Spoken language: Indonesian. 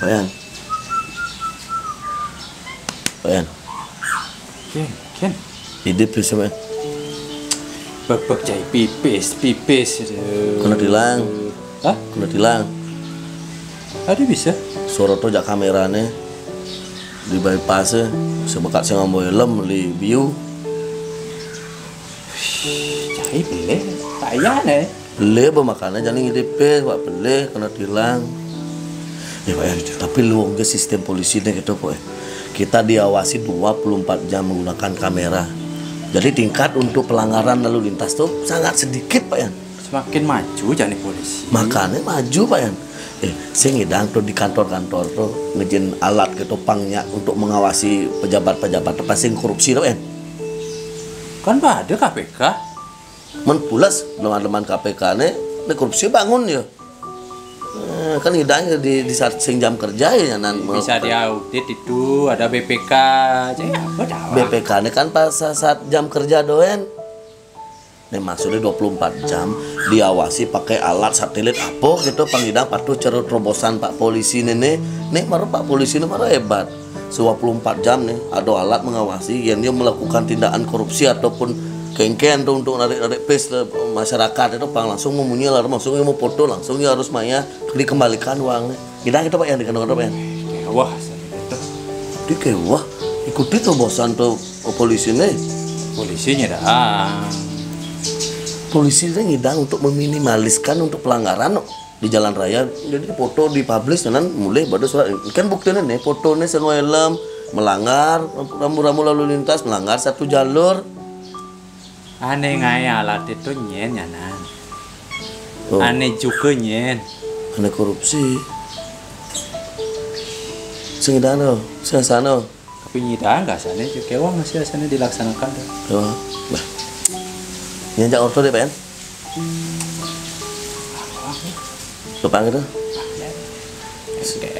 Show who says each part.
Speaker 1: Bayan. Bayan.
Speaker 2: Ken.
Speaker 1: Hidup bisa Bayan.
Speaker 2: Bak jai pipis.
Speaker 1: Kena tilang.
Speaker 2: Hah?
Speaker 1: Kena tilang.
Speaker 2: Ada bisa?
Speaker 1: Soroto jak kamerane di bypass sebekat sing ngombo helm li view.
Speaker 2: Jai beli. Payah nih.
Speaker 1: Beli apa makannya jangan hidup Pak beli kena tilang. Ya Bayan, tapi lu ke sistem polisi nih gitu Pak. Kita diawasi 24 jam menggunakan kamera. Jadi tingkat untuk pelanggaran lalu lintas tuh sangat sedikit Pak Yan.
Speaker 2: Semakin maju jadi polisi.
Speaker 1: Makanya maju Pak Yan. Saya ngidang tuh di kantor-kantor tuh ngejin alat gitu pangnya untuk mengawasi pejabat-pejabat tuh pasti korupsi tuh Pak Yan.
Speaker 2: Kan ada KPK.
Speaker 1: Menpulas teman-teman KPK nih korupsi bangun ya. Kan hidangnya di saat sing jam kerja ya nan
Speaker 2: Bisa diaudit itu, ada BPK. Jadi apa dah?
Speaker 1: BPK ini kan pas saat jam kerja doen. Nih maksudnya 24 jam diawasi pakai alat satelit apa gitu panghidang patuh cerut terobosan Pak polisi nih marah Pak polisi ini marah hebat. 24 jam nih ada alat mengawasi yang dia melakukan tindakan korupsi ataupun kengken tuh untuk narik pes masyarakat itu Pak langsung memunyi lah langsung mau foto langsung dia harus maya dikembalikan uangnya. Kita Pak yang dikenal Pak yang.
Speaker 2: Wah,
Speaker 1: Di kewah ikuti terobosan tuh polisi nih.
Speaker 2: polisinya dah.
Speaker 1: Polisi itu ngidang untuk meminimaliskan untuk pelanggaran di jalan raya. Jadi foto dipublish dan mulai pada surat kan buktinya nih fotonya semua helm melanggar rambu-rambu lalu lintas melanggar satu jalur.
Speaker 2: Aneh ngai alat itu nyen ya nan.
Speaker 1: Oh.
Speaker 2: Aneh juga nyen.
Speaker 1: Aneh korupsi. Sengidang loh, sana.
Speaker 2: Tapi nyidang nggak sana juga wah masih sana dilaksanakan dah.
Speaker 1: Oh, bah. Nyanjak orto deh, Pak. Lupa gitu.
Speaker 2: Oke.